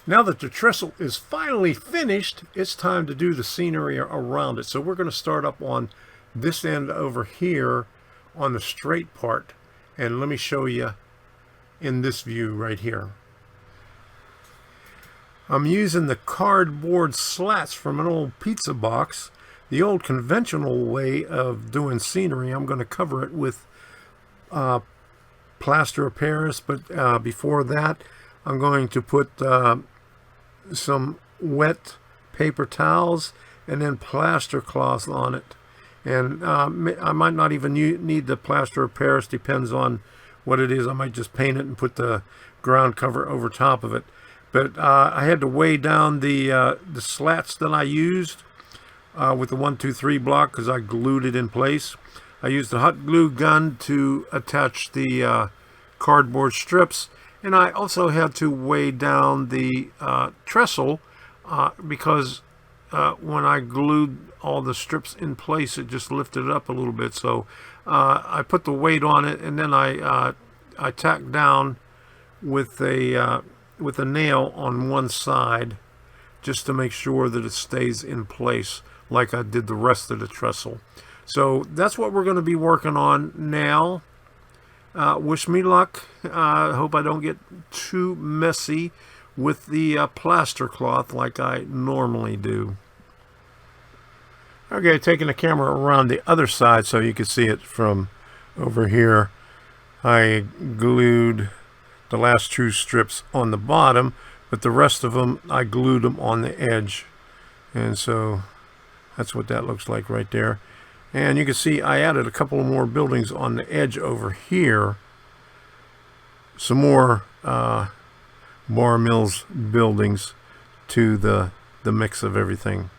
Now that the trestle is finally finished, it's time to do the scenery around it. So we're going to start up on this end over here on the straight part. And let me show you in this view right here. I'm using the cardboard slats from an old pizza box. The old conventional way of doing scenery, I'm going to cover it with plaster of Paris, but before that I'm going to put some wet paper towels and then plaster cloth on it. And I might not even need the plaster of Paris, depends on what it is. I might just paint it and put the ground cover over top of it. But I had to weigh down the slats that I used with the 1, 2, 3 block because I glued it in place. I used the hot glue gun to attach the cardboard strips, and I also had to weigh down the trestle because when I glued all the strips in place, it just lifted it up a little bit. So I put the weight on it, and then I tacked down with a nail on one side just to make sure that it stays in place like I did the rest of the trestle. So that's what we're going to be working on now. Wish me luck. I hope I don't get too messy with the plaster cloth like I normally do. Okay, taking the camera around the other side so you can see it from over here. I glued the last 2 strips on the bottom, but the rest of them I glued them on the edge. And so that's what that looks like right there. And you can see I added a couple more buildings on the edge over here. Some more Bar Mills buildings to the mix of everything.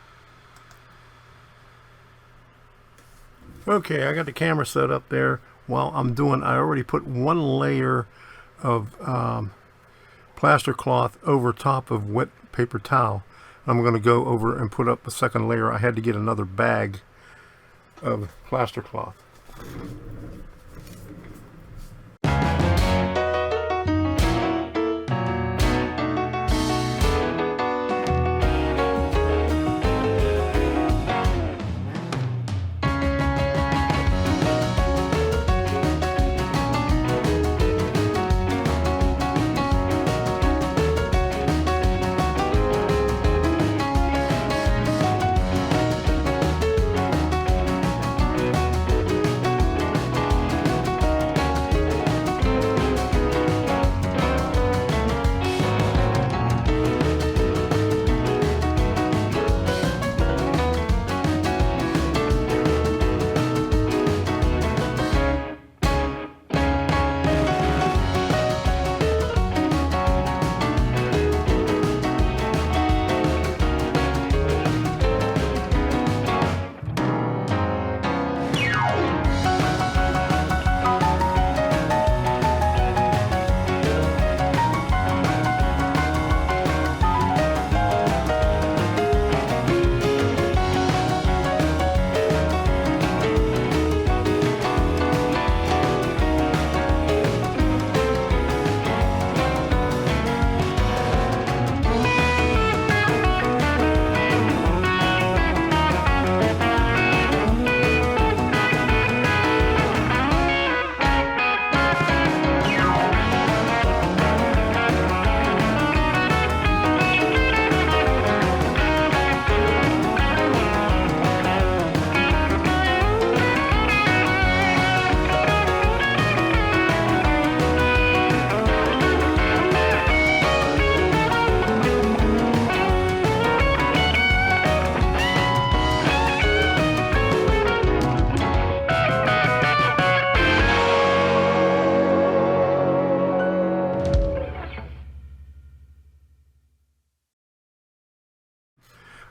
Okay, I got the camera set up there. While I'm doing, I already put 1 layer of plaster cloth over top of wet paper towel. I'm going to go over and put up a second layer. I had to get another bag of plaster cloth.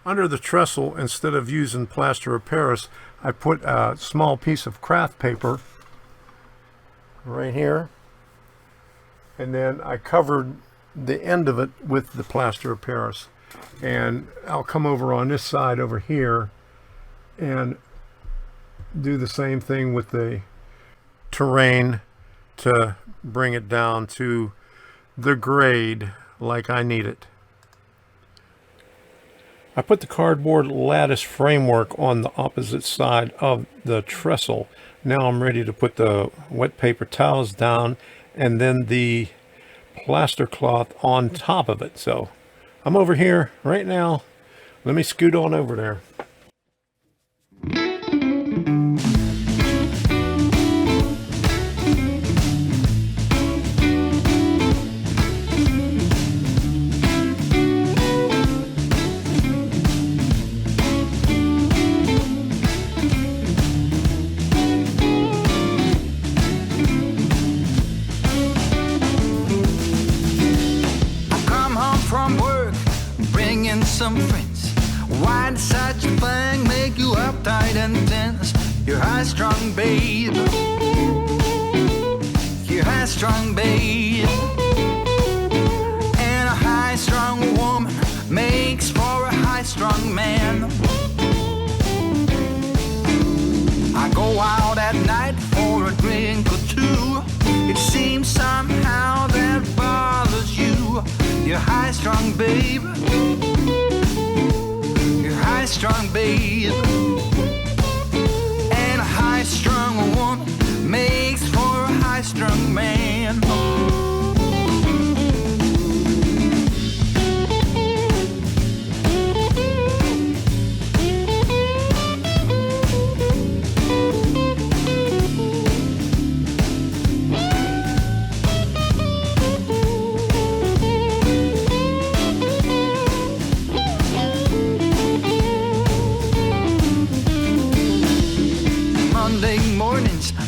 Under the trestle, instead of using plaster of Paris, I put a small piece of craft paper right here, and then I covered the end of it with the plaster of Paris. And I'll come over on this side over here and do the same thing with the terrain to bring it down to the grade like I need it. I put the cardboard lattice framework on the opposite side of the trestle. Now I'm ready to put the wet paper towels down and then the plaster cloth on top of it. So I'm over here right now. Let me scoot on over there. Some friends. Why did such a thing make you uptight and tense? You're high-strung, babe. You're high-strung, babe. And a high-strung woman makes for a high-strung man. I go out at night for a drink or two. It seems somehow that bothers you. You're high-strung, babe. High-strung, babe. And a high-strung woman makes for a high-strung man.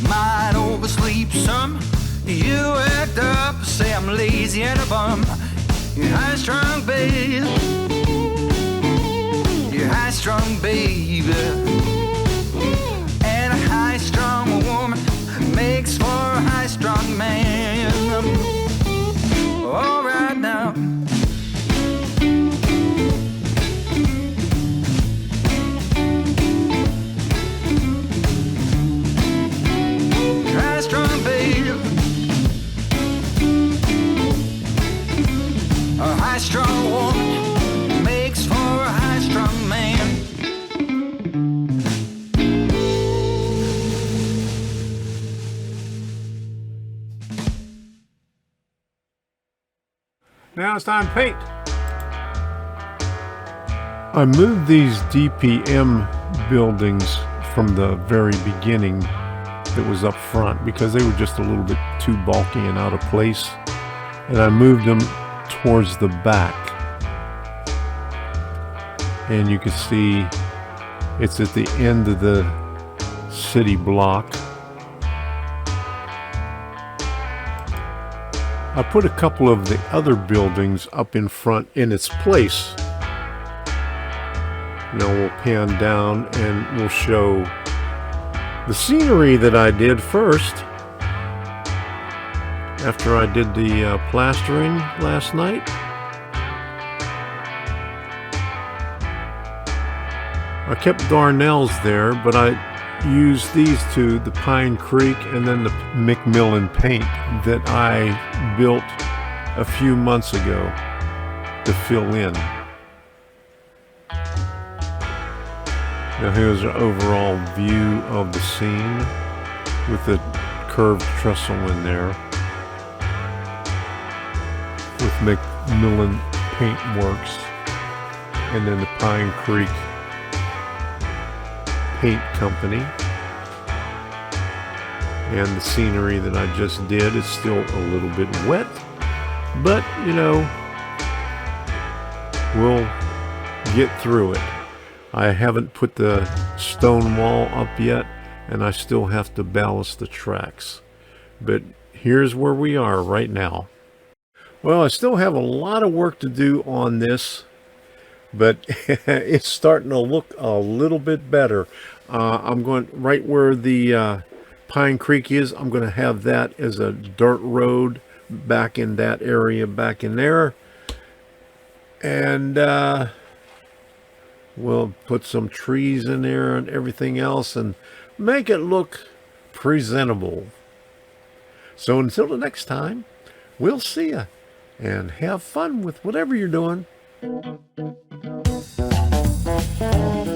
Might oversleep some. You act up, say I'm lazy and a bum. You're high-strung, babe. You're high-strung, baby. And a high-strung woman makes for a high-strung man. All right now. High-strong, babe. A high-strung woman makes for a high-strung man. Now it's time to paint. I moved these DPM buildings from the very beginning that was up front because they were just a little bit too bulky and out of place, and I moved them towards the back, and you can see it's at the end of the city block. I put a couple of the other buildings up in front in its place. Now we'll pan down and we'll show the scenery that I did first after I did the plastering last night. I kept darnels there, but I used these two, the Pine Creek and then the Macmillan paint that I built a few months ago to fill in. Now here's an overall view of the scene with the curved trestle in there with Macmillan Paint Works and then the Pine Creek Paint Company. And the scenery that I just did is still a little bit wet, but you know, we'll get through it. I haven't put the stone wall up yet, and I still have to ballast the tracks. But here's where we are right now. Well, I still have a lot of work to do on this, but it's starting to look a little bit better. I'm going right where the Pine Creek is. I'm going to have that as a dirt road back in that area, back in there. And we'll put some trees in there and everything else and make it look presentable. So until the next time, we'll see you and have fun with whatever you're doing. Bye.